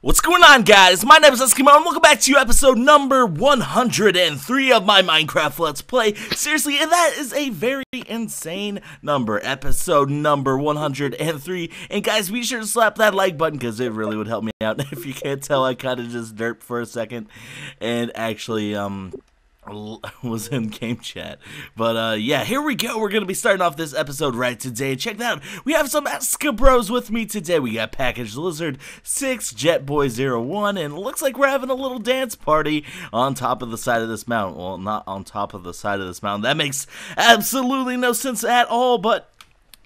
What's going on, guys? My name is Eskimo, and welcome back to episode number 103 of my Minecraft Let's Play. Seriously, and that is a very insane number, episode number 103. And guys, be sure to slap that like button, because it really would help me out. If you can't tell, I kind of just derped for a second, and actually, was in game chat. But yeah, here we go. We're gonna be starting off this episode right today. Check that out. We have some Eskabros with me today. We got Package Lizard 6, Jetboy01, and it looks like we're having a little dance party on top of the side of this mountain. Well, not on top of the side of this mountain. That makes absolutely no sense at all, but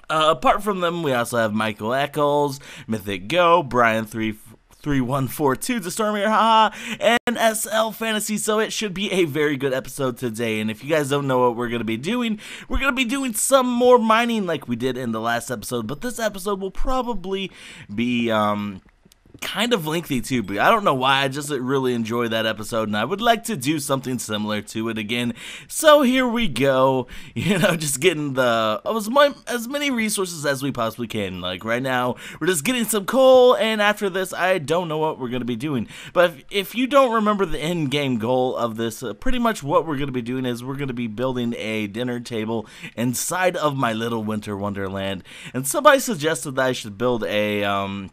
apart from them, we also have Michael Eccles, Mythic Go, Brian 3142 to Stormier, haha, and SL Fantasy, so it should be a very good episode today. And if you guys don't know what we're going to be doing some more mining like we did in the last episode, but this episode will probably be, kind of lengthy too, but I don't know why. I just really enjoyed that episode, and I would like to do something similar to it again. So here we go. You know, just getting as many resources as we possibly can. Like right now, we're just getting some coal, and after this, I don't know what we're gonna be doing. But if you don't remember the end game goal of this, pretty much what we're gonna be doing is we're gonna be building a dinner table inside of my little winter wonderland. And somebody suggested that I should build a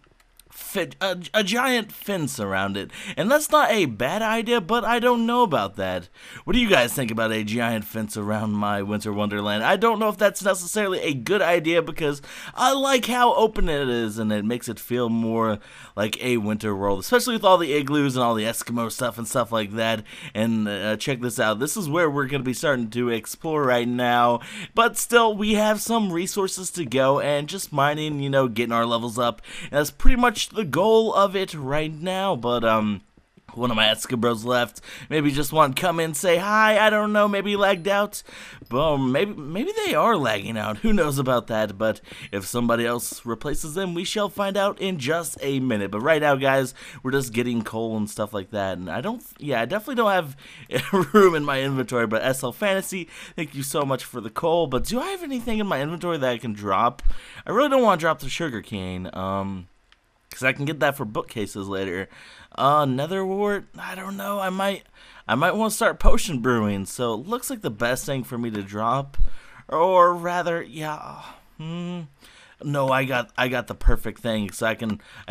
giant fence around it, and that's not a bad idea, but I don't know about that. What do you guys think about a giant fence around my winter wonderland? I don't know if that's necessarily a good idea, because I like how open it is, and it makes it feel more like a winter world, especially with all the igloos and all the Eskimo stuff and stuff like that. And check this out. This is where we're going to be starting to explore right now, but still, we have some resources to go, and just mining, you know, getting our levels up, and that's pretty much the goal of it right now. But one of my Eskabros left. Maybe just want to come in and say hi. I don't know. Maybe lagged out. Boom. Maybe they are lagging out. Who knows about that? But if somebody else replaces them, we shall find out in just a minute. But right now, guys, we're just getting coal and stuff like that. And I definitely don't have room in my inventory. But SL Fantasy, thank you so much for the coal. But do I have anything in my inventory that I can drop? I really don't want to drop the sugarcane. Because I can get that for bookcases later. Nether wart, I don't know. I might want to start potion brewing. So it looks like the best thing for me to drop, or rather, yeah. No, I got the perfect thing. So I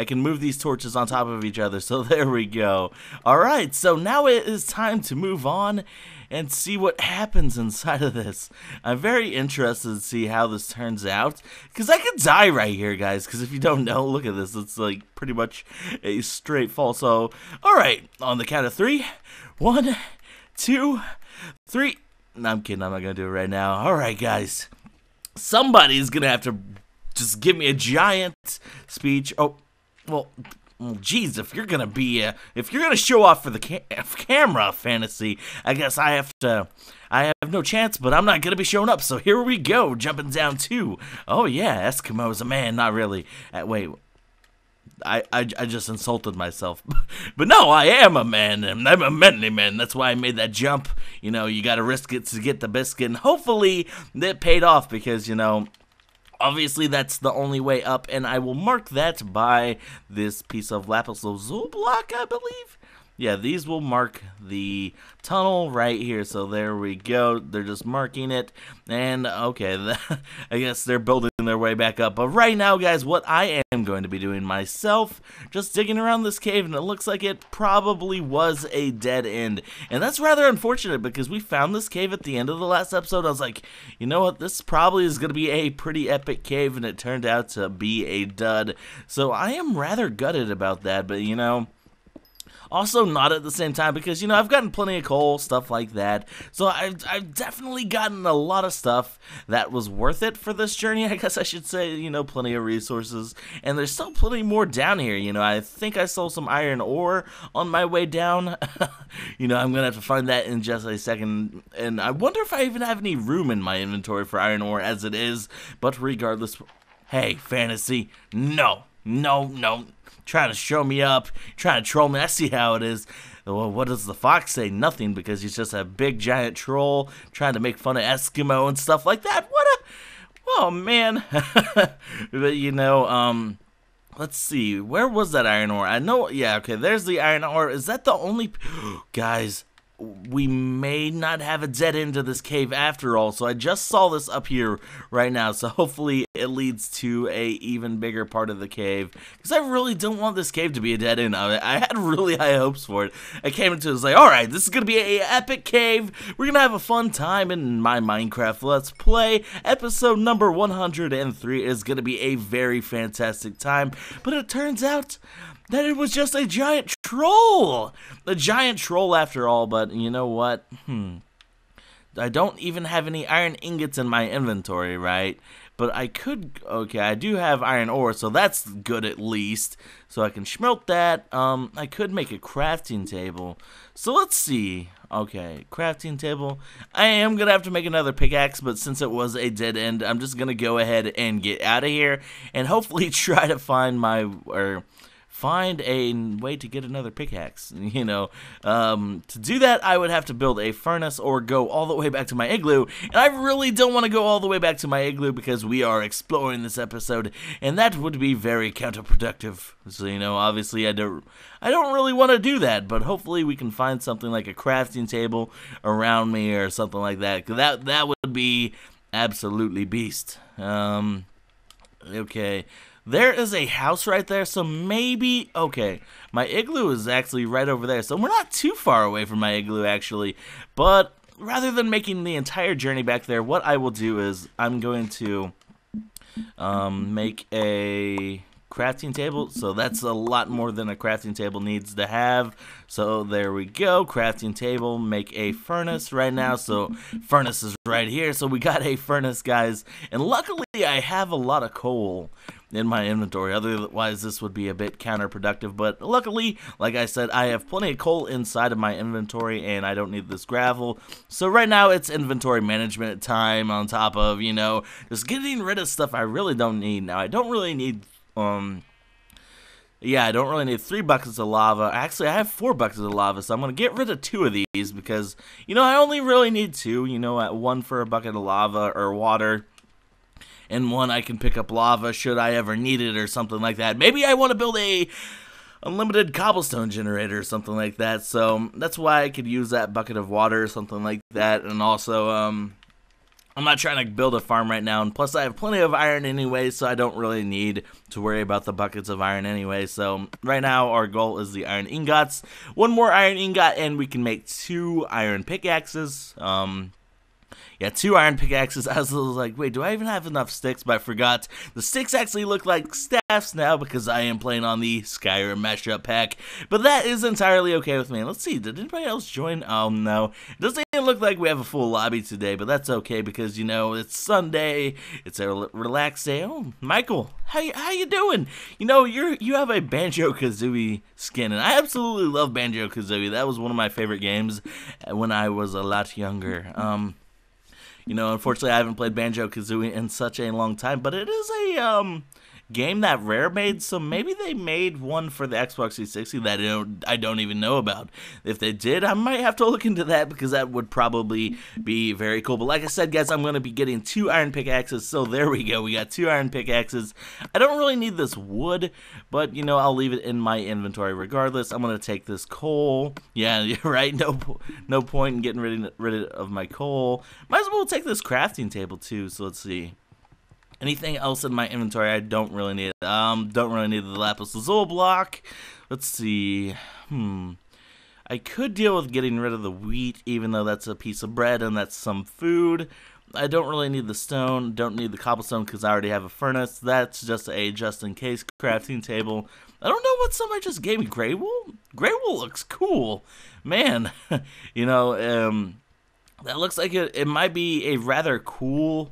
can move these torches on top of each other. So there we go. All right. So now it is time to move on and see what happens inside of this. I'm very interested to see how this turns out, because I could die right here, guys, because if you don't know, look at this. It's like pretty much a straight fall. So, alright, on the count of 3, 1, 2, 3. No, I'm kidding, I'm not going to do it right now. Alright, guys, somebody's going to have to just give me a giant speech. Oh, well, geez, if you're gonna show off for the camera, Fantasy, I guess I have no chance, but I'm not gonna be showing up. So here we go, jumping down 2. Oh yeah, Eskimo's a man. Not really. Wait, I just insulted myself. But no, I am a man, and I'm a manly man. That's why I made that jump. You know, you gotta risk it to get the biscuit, and hopefully that paid off, because, you know, obviously, that's the only way up, and I will mark that by this piece of lapis lazuli block, I believe. Yeah, these will mark the tunnel right here, so there we go. They're just marking it, and okay, I guess they're building their way back up. But right now, guys, what I am going to be doing myself, just digging around this cave, and it looks like it probably was a dead end. And that's rather unfortunate, because we found this cave at the end of the last episode. I was like, you know what, this probably is going to be a pretty epic cave, and it turned out to be a dud. So I am rather gutted about that, but, you know, also not at the same time, because, you know, I've gotten plenty of coal, stuff like that. So I've definitely gotten a lot of stuff that was worth it for this journey, I guess I should say. You know, plenty of resources, and there's still plenty more down here. You know, I think I sold some iron ore on my way down. You know, I'm gonna have to find that in just a second, and I wonder if I even have any room in my inventory for iron ore as it is. But regardless, hey, Fantasy, no, trying to show me up, trying to troll me. I see how it is. Well, what does the fox say? Nothing, because he's just a big giant troll trying to make fun of Eskimo and stuff like that. Oh man. But you know, Let's see, where was that iron ore? I know, yeah, okay, there's the iron ore. Is that the only... Guys, we may not have a dead end to this cave after all, so I just saw this up here right now, so hopefully it leads to a even bigger part of the cave, because I really don't want this cave to be a dead end. I had really high hopes for it. I came into it, was like, alright, this is going to be an epic cave, we're going to have a fun time in my Minecraft Let's Play. Episode number 103 is going to be a very fantastic time, but it turns out that it was just a giant troll! A giant troll after all, but you know what? I don't even have any iron ingots in my inventory, right? But I could, okay, I do have iron ore, so that's good at least. So I can smelt that. I could make a crafting table. So let's see. Okay, crafting table. I am going to have to make another pickaxe, but since it was a dead end, I'm just going to go ahead and get out of here and hopefully try to find find a way to get another pickaxe, you know. To do that, I would have to build a furnace or go all the way back to my igloo, and I really don't want to go all the way back to my igloo because we are exploring this episode, and that would be very counterproductive. So, you know, obviously I don't really want to do that, but hopefully we can find something like a crafting table around me or something like that, 'cause that would be absolutely beast. Okay. There is a house right there, so maybe, okay, my igloo is actually right over there, so we're not too far away from my igloo, actually, but rather than making the entire journey back there, what I will do is I'm going to make a crafting table, so that's a lot more than a crafting table needs to have. So there we go, crafting table, make a furnace right now, so furnace is right here, so we got a furnace, guys, and luckily I have a lot of coal in my inventory, otherwise this would be a bit counterproductive, but luckily, like I said, I have plenty of coal inside of my inventory, and I don't need this gravel, so right now it's inventory management time on top of, you know, just getting rid of stuff I really don't need. Now, I don't really need, yeah, I don't really need 3 buckets of lava. Actually, I have 4 buckets of lava, so I'm going to get rid of 2 of these because, you know, I only really need 2, you know, 1 for a bucket of lava or water, and 1 I can pick up lava should I ever need it or something like that. Maybe I want to build a unlimited cobblestone generator or something like that, so that's why I could use that bucket of water or something like that. And also, I'm not trying to build a farm right now, and plus I have plenty of iron anyway, so I don't really need to worry about the buckets of iron anyway. So right now our goal is the iron ingots. 1 more iron ingot and we can make 2 iron pickaxes. Yeah, 2 iron pickaxes. I was like, wait, do I even have enough sticks? But I forgot. The sticks actually look like staffs now because I am playing on the Skyrim mashup pack. But that is entirely okay with me. Let's see, did anybody else join? Oh, no. It doesn't even look like we have a full lobby today, but that's okay because, you know, it's Sunday. It's a relaxed day. Oh, Michael, how you doing? You know, you have a Banjo-Kazooie skin, and I absolutely love Banjo-Kazooie. That was one of my favorite games when I was a lot younger. You know, unfortunately, I haven't played Banjo-Kazooie in such a long time, but it is a game that Rare made, so maybe they made one for the Xbox 360 that I don't even know about. If they did, I might have to look into that because that would probably be very cool. But like I said, guys, I'm going to be getting 2 iron pickaxes, so there we go. We got 2 iron pickaxes. I don't really need this wood, but, you know, I'll leave it in my inventory regardless. I'm going to take this coal. Yeah, you're right. No point in getting rid of my coal. Might as well take this crafting table, too, so let's see. Anything else in my inventory I don't really need. Don't really need the lapis lazuli block. Let's see. I could deal with getting rid of the wheat, even though that's a piece of bread and that's some food. I don't really need the stone. Don't need the cobblestone because I already have a furnace. That's just a just-in-case crafting table. I don't know what somebody just gave me. Grey wool? Grey wool looks cool. Man, you know, that looks like it might be a rather cool...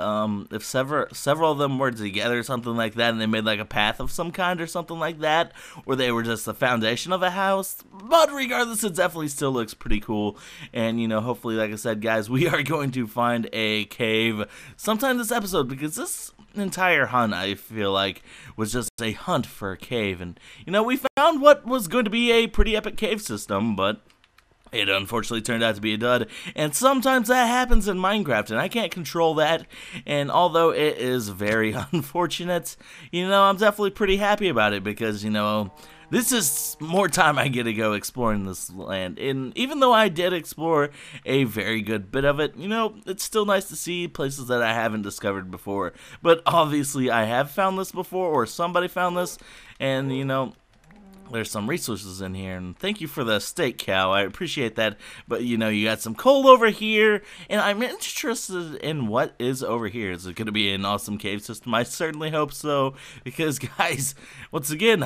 if several of them were together, something like that, and they made like a path of some kind or something like that, or they were just the foundation of a house. But regardless, it definitely still looks pretty cool. And, you know, hopefully, like I said, guys, we are going to find a cave sometime this episode, because this entire hunt, I feel like, was just a hunt for a cave. And, you know, we found what was going to be a pretty epic cave system, but It unfortunately turned out to be a dud, and sometimes that happens in Minecraft, and I can't control that, and although it is very unfortunate, I'm definitely pretty happy about it, because, this is more time I get to go exploring this land, and even though I did explore a very good bit of it, it's still nice to see places that I haven't discovered before, but obviously I have found this before, or somebody found this, and, there's some resources in here, and thank you for the steak cow, I appreciate that, but you got some coal over here, and I'm interested in what is over here. Is it going to be an awesome cave system? I certainly hope so, because guys, once again,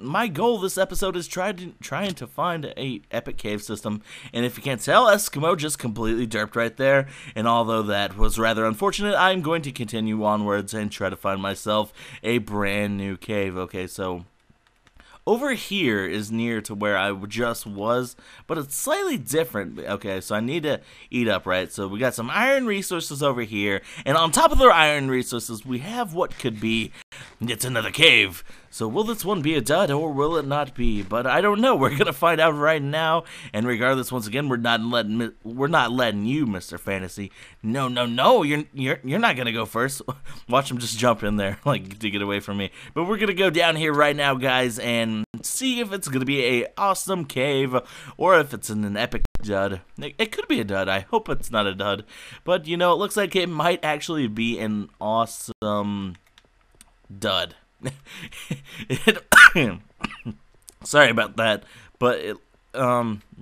my goal this episode is trying to find a epic cave system, and if you can't tell, Eskimo just completely derped right there, and although that was rather unfortunate, I'm going to continue onwards and try to find myself a brand new cave. Okay, so over here is near to where I just was, but it's slightly different. Okay, so I need to eat up, right? So we got some iron resources over here, and on top of the iron resources, we have what could be yet another cave. So will this one be a dud, or will it not be? But I don't know. We're gonna find out right now. And regardless, once again, we're not letting you, Mr. Fantasy. No, you're not gonna go first. Watch him just jump in there, like, to get away from me. But we're gonna go down here right now, guys, and see if it's gonna be a awesome cave, or if it's an epic dud. It could be a dud. I hope it's not a dud. But it looks like it might actually be an awesome dud. Sorry about that, but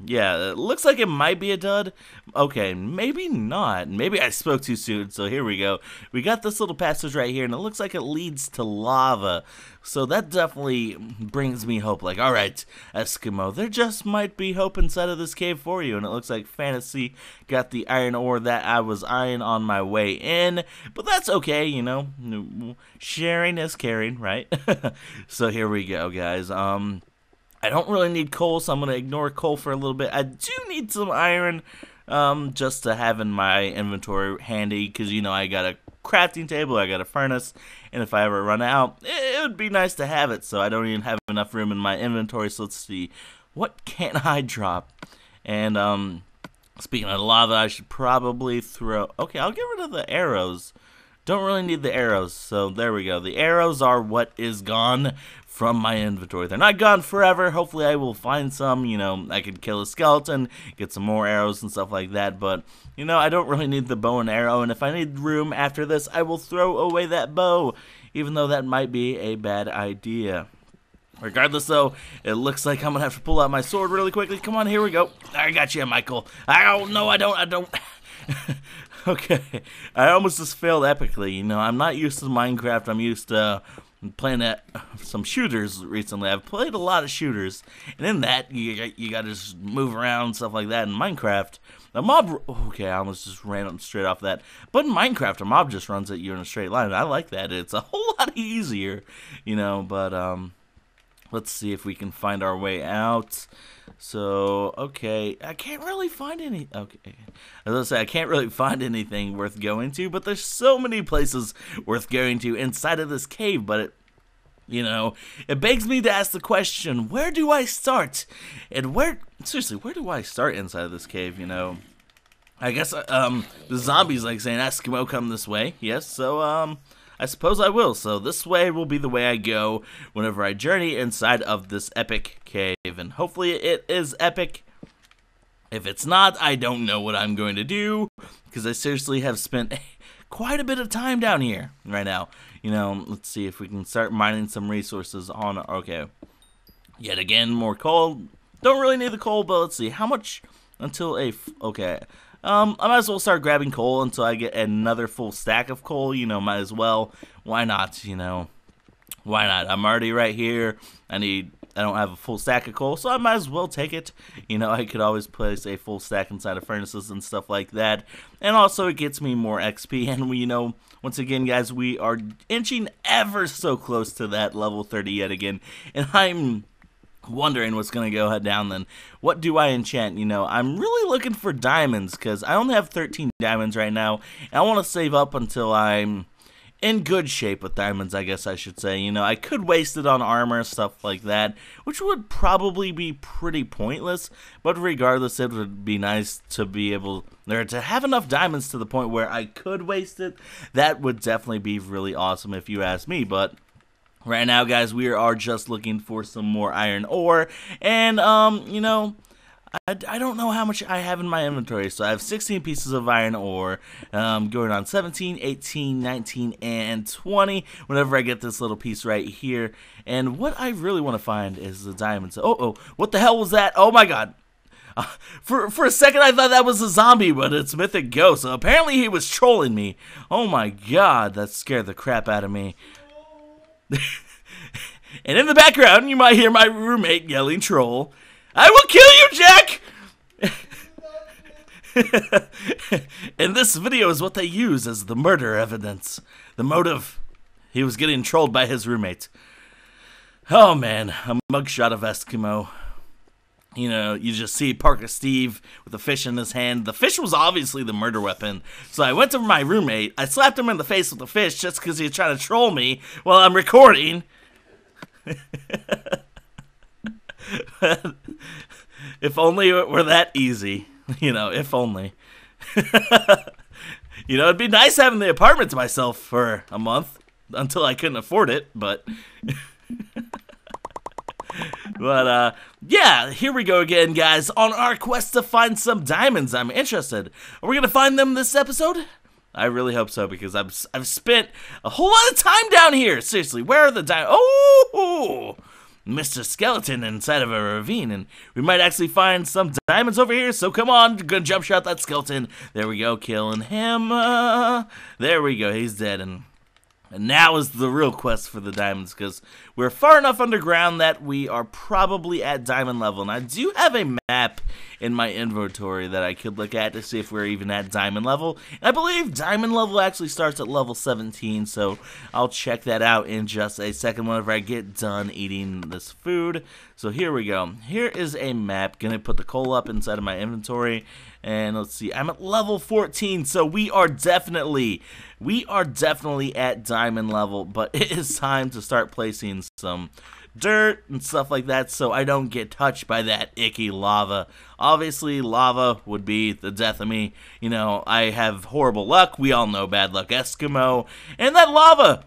yeah, it looks like it might be a dud. Okay, maybe not. Maybe I spoke too soon, so here we go. We got this little passage right here, and it looks like it leads to lava. So that definitely brings me hope. Like, alright, Eskimo, there just might be hope inside of this cave for you. And it looks like Fantasy got the iron ore that I was eyeing on my way in. But that's okay, sharing is caring, right? So here we go, guys. I don't really need coal, so I'm going to ignore coal for a little bit. I do need some iron, just to have in my inventory handy, because, I got a crafting table, I got a furnace, and if I ever run out, it would be nice to have it, so I don't even have enough room in my inventory. So let's see, what can I drop? And, speaking of lava, I should probably throw, okay, I'll get rid of the arrows. Don't really need the arrows, so there we go. The arrows are what is gone from my inventory. They're not gone forever. Hopefully I will find some, I could kill a skeleton, get some more arrows and stuff like that, but, I don't really need the bow and arrow, and if I need room after this, I will throw away that bow, even though that might be a bad idea. Regardless, though, it looks like I'm going to have to pull out my sword really quickly. Come on, here we go. I got you, Michael. No, I don't. Okay, I almost just failed epically. I'm not used to Minecraft. I'm used to playing at some shooters recently. I've played a lot of shooters, and in that, you gotta just move around and stuff like that. In Minecraft, the mob, okay, I almost just ran straight off that. But in Minecraft, a mob just runs at you in a straight line. I like that. It's a whole lot easier, but, let's see if we can find our way out. So, okay, I can't really find any, okay, as I say, I can't really find anything worth going to, but there's so many places worth going to inside of this cave, but it begs me to ask the question, where do I start? And seriously, where do I start inside of this cave, I guess, the zombies like saying, Eskimo, come this way, yes, so, I suppose I will. So this way will be the way I go whenever I journey inside of this epic cave. And hopefully it is epic. If it's not, I don't know what I'm going to do, because I seriously have spent quite a bit of time down here right now. Let's see if we can start mining some resources on, okay. Yet again, more coal. Don't really need the coal, but let's see. How much until okay. I might as well start grabbing coal until I get another full stack of coal, might as well. Why not, why not? I'm already right here. I don't have a full stack of coal, so I might as well take it. I could always place a full stack inside of furnaces and stuff like that. And also it gets me more XP, and once again, guys, we are inching ever so close to that level 30 yet again. And I'm wondering what's going to go down then. What do I enchant? I'm really looking for diamonds, because I only have 13 diamonds right now, and I want to save up until I'm in good shape with diamonds, I guess I should say. You know, I could waste it on armor, stuff like that, which would probably be pretty pointless, but regardless, it would be nice to be able, or to have enough diamonds to the point where I could waste it. That would definitely be really awesome if you ask me, but right now, guys, we are just looking for some more iron ore, and, you know, I don't know how much I have in my inventory, so I have 16 pieces of iron ore, going on 17, 18, 19, and 20, whenever I get this little piece right here, and what I really want to find is the diamonds. Oh, what the hell was that? Oh my god. For a second I thought that was a zombie, but it's Mythic Ghost, so apparently he was trolling me. Oh my god, that scared the crap out of me. And in the background, you might hear my roommate yelling troll. I will kill you, Jack! And this video is what they use as the murder evidence. The motive. He was getting trolled by his roommate. Oh man, a mugshot of Eskimo. You know, you just see Parker Steve with a fish in his hand. The fish was obviously the murder weapon. So I went to my roommate. I slapped him in the face with the fish just because he was trying to troll me while I'm recording. If only it were that easy. You know, if only. You know, it'd be nice having the apartment to myself for a month until I couldn't afford it, but... But, yeah, here we go again, guys, on our quest to find some diamonds. I'm interested. Are we going to find them this episode? I really hope so, because I've spent a whole lot of time down here. Seriously, where are the diamonds? Oh, Mr. Skeleton inside of a ravine, and we might actually find some diamonds over here, so come on, gonna jump shot that skeleton. There we go, killing him. There we go, he's dead, and now is the real quest for the diamonds, because we're far enough underground that we are probably at diamond level. And I do have a map in my inventory that I could look at to see if we're even at diamond level. And I believe diamond level actually starts at level 17, so I'll check that out in just a second whenever I get done eating this food. So here we go. Here is a map. Gonna put the coal up inside of my inventory. And let's see, I'm at level 14, so we are definitely at diamond level, but it is time to start placing some dirt and stuff like that so I don't get touched by that icky lava. Obviously, lava would be the death of me. You know, I have horrible luck. We all know bad luck Eskimo. And that lava,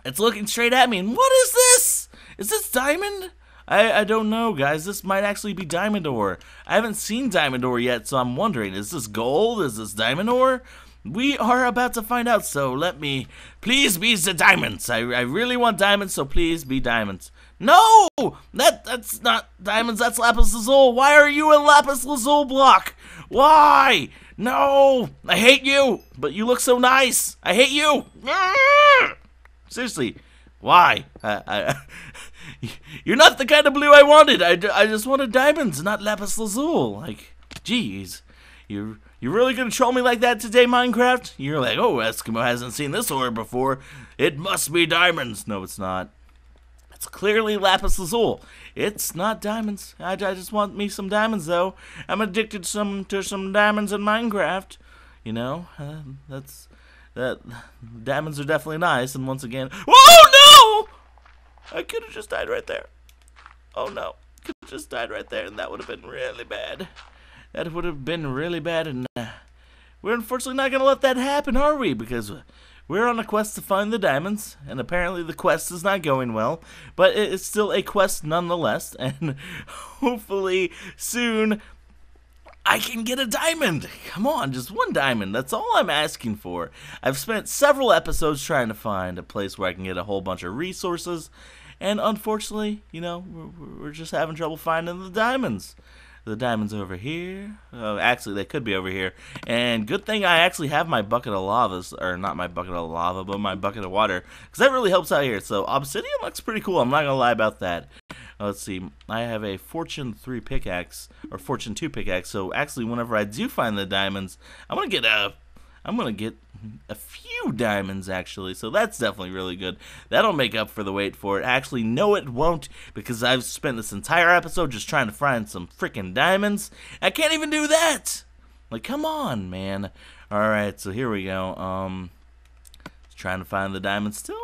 it's looking straight at me. And what is this? Is this diamond? I don't know, guys. This might actually be diamond ore. I haven't seen diamond ore yet, so I'm wondering, is this gold? Is this diamond ore? We are about to find out, so let me... Please be the diamonds. I really want diamonds, so please be diamonds. No! That's not diamonds, that's Lapis Lazuli. Why are you a Lapis Lazuli block? Why? No! I hate you, but you look so nice. I hate you. Seriously, why? You're not the kind of blue I wanted. I just wanted diamonds, not Lapis Lazuli. Like, jeez. You're really gonna troll me like that today, Minecraft? You're like, oh, Eskimo hasn't seen this ore before. It must be diamonds. No, it's not. It's clearly Lapis Lazuli. It's not diamonds. I just want me some diamonds, though. I'm addicted to some diamonds in Minecraft. You know, diamonds are definitely nice. And once again, oh no! I could have just died right there. Oh no, could have just died right there, and that would have been really bad. That would have been really bad, and we're unfortunately not going to let that happen, are we? Because we're on a quest to find the diamonds, and apparently the quest is not going well, but it's still a quest nonetheless, and hopefully soon I can get a diamond. Come on, just one diamond. That's all I'm asking for. I've spent several episodes trying to find a place where I can get a whole bunch of resources, and unfortunately, you know, we're just having trouble finding the diamonds. The diamonds over here. Actually, they could be over here. And good thing I actually have my bucket of lava, or not my bucket of lava, but my bucket of water, because that really helps out here. So obsidian looks pretty cool. I'm not gonna lie about that. Let's see. I have a Fortune 3 pickaxe, or Fortune 2 pickaxe. So actually, whenever I do find the diamonds, I'm gonna get a few diamonds, actually, so that's definitely really good. That'll make up for the wait for it. Actually, no, it won't, because I've spent this entire episode just trying to find some freaking diamonds. I can't even do that! Like, come on, man. Alright, so here we go. Let's trying to find the diamonds. Still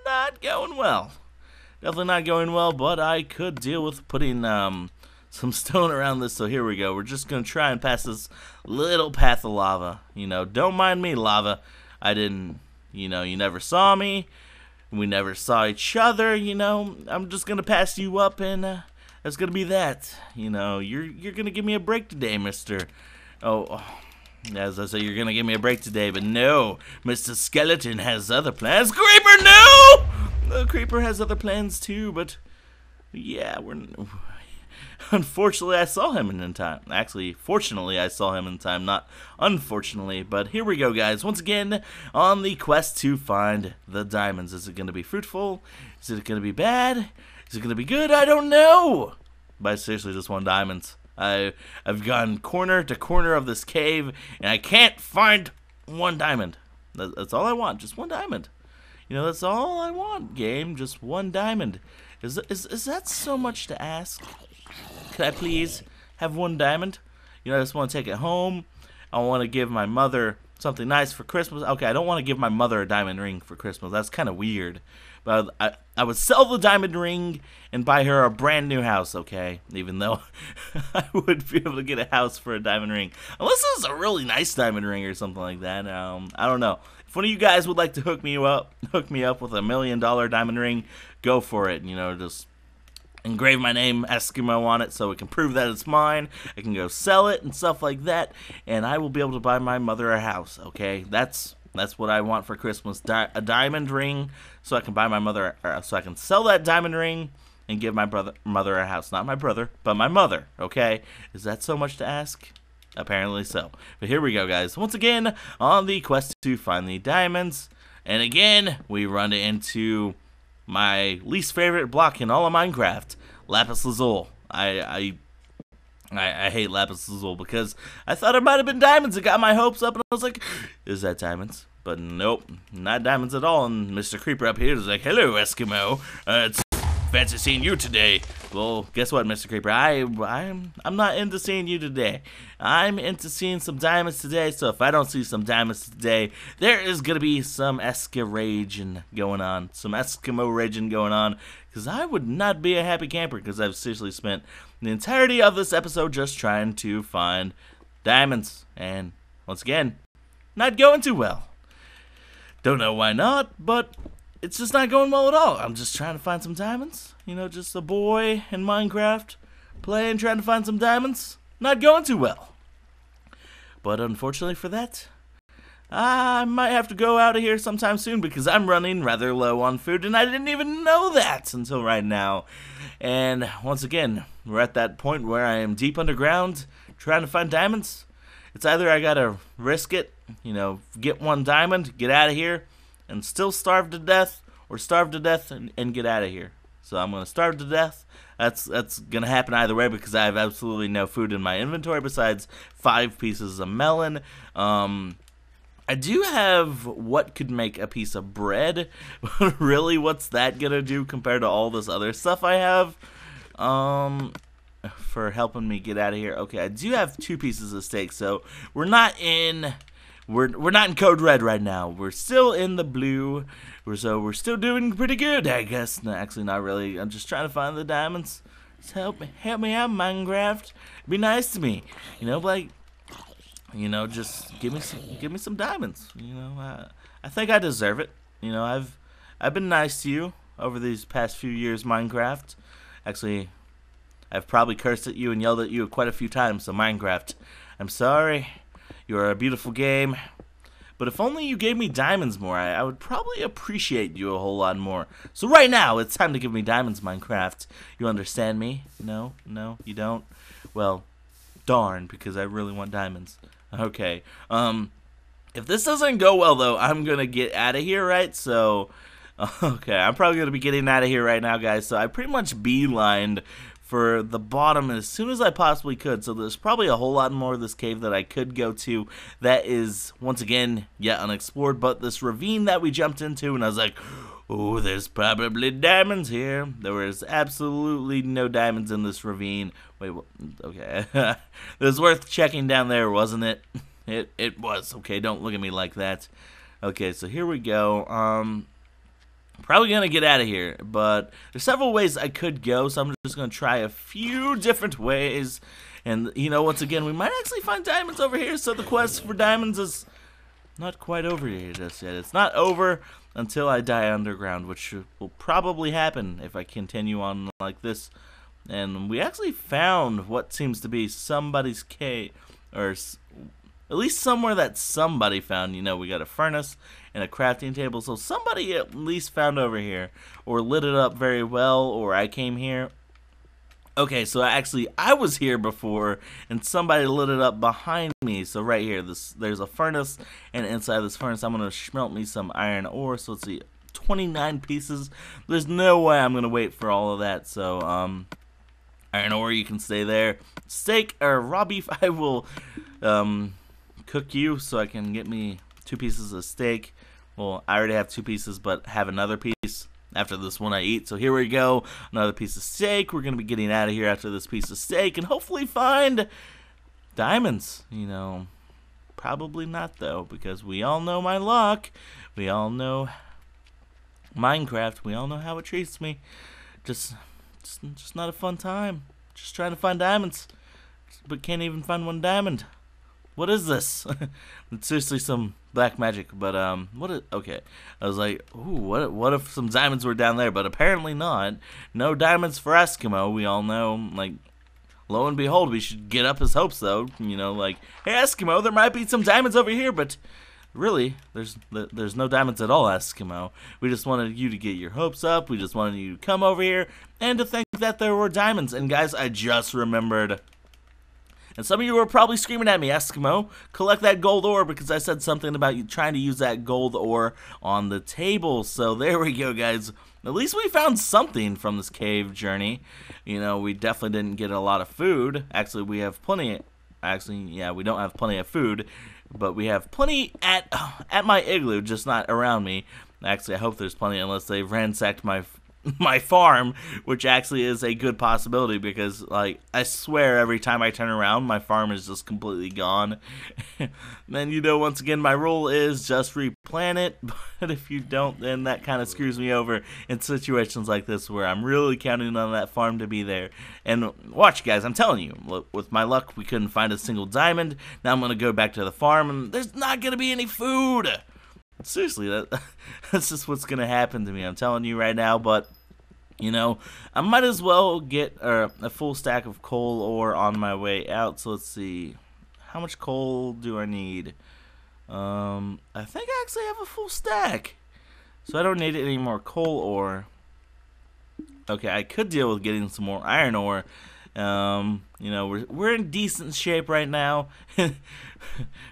not going well. Definitely not going well, but I could deal with putting some stone around this. So here we go. We're just going to try and pass this little path of lava. Don't mind me, lava. I didn't, you never saw me. We never saw each other, I'm just going to pass you up, and that's going to be that. You're going to give me a break today, mister. Oh, as I say, you're going to give me a break today, but no, Mr. Skeleton has other plans. Creeper, no! The Creeper has other plans too, but yeah, unfortunately, I saw him in time. Actually, fortunately, I saw him in time, not unfortunately. But here we go, guys. Once again, on the quest to find the diamonds. Is it going to be fruitful? Is it going to be bad? Is it going to be good? I don't know. But I seriously just want diamonds. I've gone corner to corner of this cave, and I can't find one diamond. That's all I want, just one diamond. That's all I want, game, just one diamond. Is that so much to ask? Could I please have one diamond? I just want to take it home. I want to give my mother something nice for Christmas. Okay, I don't want to give my mother a diamond ring for Christmas. That's kind of weird. But I would sell the diamond ring and buy her a brand new house, okay? Even though I would be able to get a house for a diamond ring. Unless it was a really nice diamond ring or something like that. I don't know. If one of you guys would like to hook me up with $1 million diamond ring, go for it. Just engrave my name Eskimo on it so it can prove that it's mine. I can go sell it and stuff like that, and I will be able to buy my mother a house, okay? That's what I want for Christmas, a diamond ring, so I can buy my mother, so I can sell that diamond ring and give my mother a house. Not my brother, but my mother, okay? Is that so much to ask? Apparently so. But here we go, guys. Once again, on the quest to find the diamonds, and again, we run into my least favorite block in all of Minecraft, Lapis Lazuli. I hate Lapis Lazuli because I thought it might have been diamonds. It got my hopes up, and I was like, is that diamonds? But nope, not diamonds at all. And Mr. Creeper up here is like, hello, Eskimo. It's fancy seeing you today. Well, guess what, Mr. Creeper? I'm not into seeing you today. I'm into seeing some diamonds today. So if I don't see some diamonds today, there is gonna be some Eskimo going on, because I would not be a happy camper because I've seriously spent the entirety of this episode just trying to find diamonds, and once again, not going too well. Don't know why not, but it's just not going well at all. I'm just trying to find some diamonds. Just a boy in Minecraft playing, trying to find some diamonds. Not going too well. But unfortunately for that, I might have to go out of here sometime soon because I'm running rather low on food, and I didn't even know that until right now. And once again, we're at that point where I am deep underground trying to find diamonds. It's either I gotta risk it, get one diamond, get out of here, and still starve to death, or starve to death and get out of here. So I'm gonna starve to death. That's gonna happen either way because I have absolutely no food in my inventory besides 5 pieces of melon. I do have what could make a piece of bread, but really, what's that gonna do compared to all this other stuff I have? For helping me get out of here. Okay, I do have 2 pieces of steak, so we're not in code red right now. We're still in the blue. So we're still doing pretty good, I guess. No, actually, not really. I'm just trying to find the diamonds. Just help me out, Minecraft. Be nice to me. Just give me some diamonds. I think I deserve it. I've been nice to you over these past few years, Minecraft. Actually, I've probably cursed at you and yelled at you quite a few times, so Minecraft, I'm sorry. You're a beautiful game. But if only you gave me diamonds more, I would probably appreciate you a whole lot more. So right now, it's time to give me diamonds, Minecraft. You understand me? No, you don't? Well, darn, because I really want diamonds. Okay, if this doesn't go well, though, I'm gonna get out of here, right? So, okay, I'm probably gonna be getting out of here right now, guys. So I pretty much beelined for the bottom as soon as I possibly could. So there's probably a whole lot more of this cave that I could go to that is, once again, yet unexplored. But this ravine that we jumped into, and I was like, oh, there's probably diamonds here. There was absolutely no diamonds in this ravine. Wait, what? Okay. It was worth checking down there, wasn't it? It was. Okay, don't look at me like that. Okay, so here we go. Probably gonna get out of here, but there's several ways I could go, so I'm just gonna try a few different ways. And you know, once again, we might actually find diamonds over here. So the quest for diamonds is not quite over here just yet. It's not over until I die underground, which will probably happen if I continue on like this. And we actually found what seems to be somebody's cave, or at least somewhere that somebody found. You know, we got a furnace and a crafting table, so somebody at least found over here, or lit it up very well, or I came here. Okay, so actually I was here before, and somebody lit it up behind me. So right here, there's a furnace, and inside this furnace I'm gonna smelt me some iron ore. So let's see, 29 pieces. There's no way I'm gonna wait for all of that. So iron ore, you can stay there. Steak or raw beef, I will cook you so I can get me 2 pieces of steak. Well, I already have 2 pieces, but have another piece after this one I eat. So here we go, another piece of steak. We're gonna be getting out of here after this piece of steak and hopefully find diamonds. You know, probably not though, because we all know my luck. We all know Minecraft. We all know how it treats me. Just not a fun time. Just trying to find diamonds, but can't even find one diamond. What is this? It's seriously some black magic, but okay. I was like, ooh, what if some diamonds were down there? But apparently not. No diamonds for Eskimo. We all know, like, lo and behold, we should get up his hopes though. You know, like, hey Eskimo, there might be some diamonds over here, but really, there's no diamonds at all, Eskimo. We just wanted you to get your hopes up. We just wanted you to come over here and to think that there were diamonds. And guys, I just remembered. And some of you were probably screaming at me, Eskimo, collect that gold ore, because I said something about you trying to use that gold ore on the table. So there we go, guys. At least we found something from this cave journey. You know, we definitely didn't get a lot of food. Actually, we have plenty. Actually, yeah, we don't have plenty of food, but we have plenty at my igloo, just not around me. Actually, I hope there's plenty, unless they've ransacked my farm, which actually is a good possibility, because like I swear every time I turn around my farm is just completely gone. Then you know, once again, my rule is just replant it, but if you don't, then that kind of screws me over in situations like this where I'm really counting on that farm to be there. And watch guys, I'm telling you, look, with my luck we couldn't find a single diamond. Now I'm gonna go back to the farm and there's not gonna be any food. Seriously, that's just what's gonna happen to me, I'm telling you right now. But you know, I might as well get a full stack of coal ore on my way out. So let's see, how much coal do I need? I think I actually have a full stack, so I don't need any more coal ore. Okay, I could deal with getting some more iron ore. You know, we're in decent shape right now,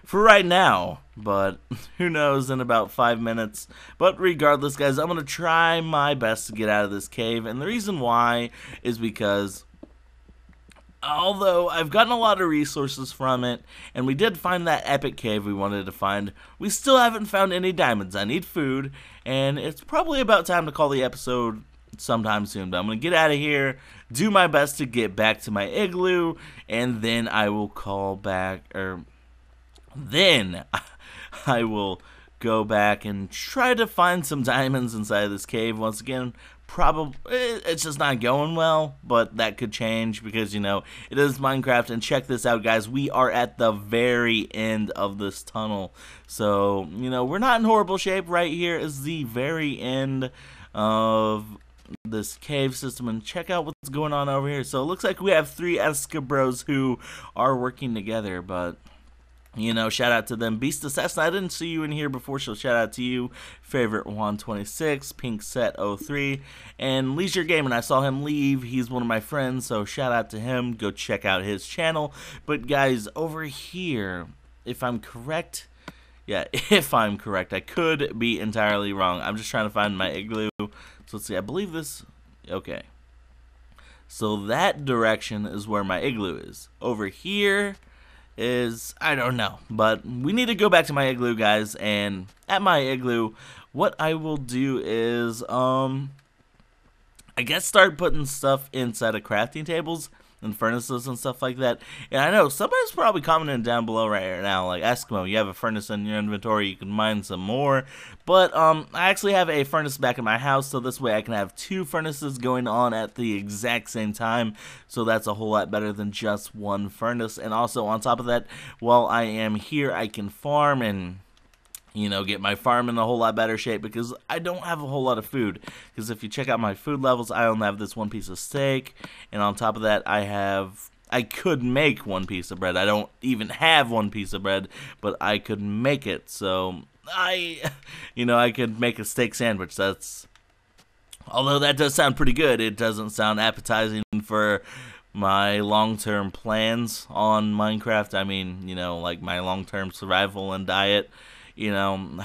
for right now, but who knows in about 5 minutes. But regardless, guys, I'm gonna try my best to get out of this cave, and the reason why is because although I've gotten a lot of resources from it, and we did find that epic cave we wanted to find, we still haven't found any diamonds. I need food, and it's probably about time to call the episode sometime soon. But I'm gonna get out of here, do my best to get back to my igloo, and then I will call back, or then I will go back and try to find some diamonds inside of this cave. Once again, probably it's just not going well, but that could change because, you know, it is Minecraft. And check this out, guys, we are at the very end of this tunnel, so you know, we're not in horrible shape. Right here is the very end of this cave system, and check out what's going on over here. So it looks like we have 3 Escabros who are working together, but you know, shout out to them. Beast Assassin, I didn't see you in here before, so shout out to you. Favorite 126, Pink Set 03, and Leisure Gaming, I saw him leave. He's one of my friends, so shout out to him. Go check out his channel. But guys, over here, if I'm correct, yeah, if I'm correct, I could be entirely wrong. I'm just trying to find my igloo. So let's see, I believe this, okay. So that direction is where my igloo is. Over here is, I don't know, but we need to go back to my igloo, guys. And at my igloo, what I will do is, I guess start putting stuff inside of crafting tables. and furnaces and stuff like that. And I know somebody's probably commenting down below right now, like, Eskimo, you have a furnace in your inventory, you can mine some more. But I actually have a furnace back in my house, so this way I can have 2 furnaces going on at the exact same time. So that's a whole lot better than just one furnace. And also on top of that, while I am here, I can farm and, you know, get my farm in a whole lot better shape, because I don't have a whole lot of food. Because if you check out my food levels, I only have this 1 piece of steak, and on top of that, I could make 1 piece of bread. I don't even have 1 piece of bread, but I could make it. So I could make a steak sandwich. Although that does sound pretty good, it doesn't sound appetizing for my long-term plans on Minecraft. I mean, you know, like my long-term survival and diet. You know,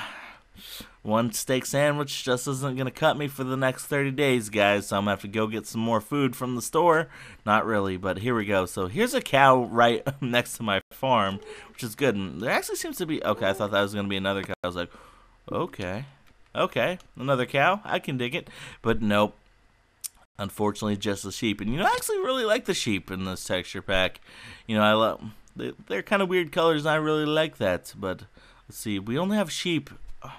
1 steak sandwich just isn't going to cut me for the next 30 days, guys. So I'm going to have to go get some more food from the store. Not really, but here we go. So here's a cow right next to my farm, which is good. And there actually seems to be... Okay, I thought that was going to be another cow. I was like, okay, another cow. I can dig it. But nope. Unfortunately, just a sheep. And, you know, I actually really like the sheep in this texture pack. You know, I love... They're kind of weird colors, and I really like that. But... let's see, we only have sheep. Oh,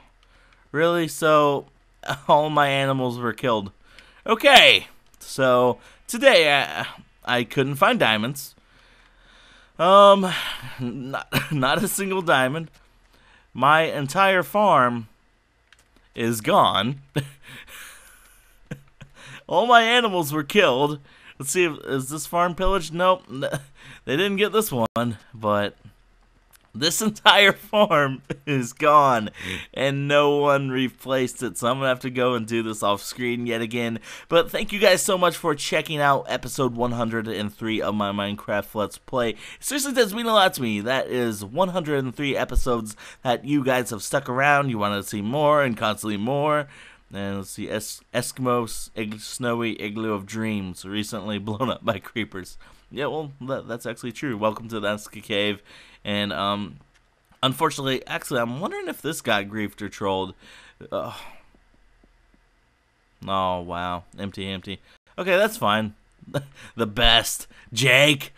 really? So, all my animals were killed. Okay, so today I couldn't find diamonds. Not a single diamond. My entire farm is gone. All my animals were killed. Let's see, is this farm pillaged? Nope, they didn't get this one, but... this entire farm is gone, and no one replaced it, so I'm going to have to go and do this off screen yet again. But thank you guys so much for checking out episode 103 of my Minecraft Let's Play. It seriously does mean a lot to me. That is 103 episodes that you guys have stuck around. You want to see more and constantly more. And let's see, Eskimo's Snowy Igloo of Dreams, recently blown up by creepers. Yeah, well, that's actually true. Welcome to the Eska Cave. And, unfortunately, actually, I'm wondering if this got griefed or trolled. Oh, wow. Empty. Okay, that's fine. The best. Jake.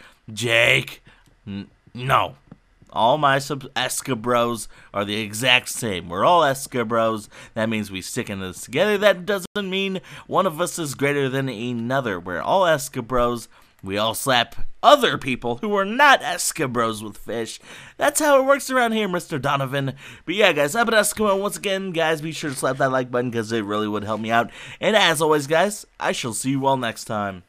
No. All my Eska bros are the exact same. We're all Eska bros. That means we stick in this together. That doesn't mean one of us is greater than another. We're all Eska bros. We all slap other people who are not Eska bros with fish. That's how it works around here, Mr. Donovan. But yeah, guys, I've been Eskimo. Once again, guys, be sure to slap that like button because it really would help me out. And as always, guys, I shall see you all next time.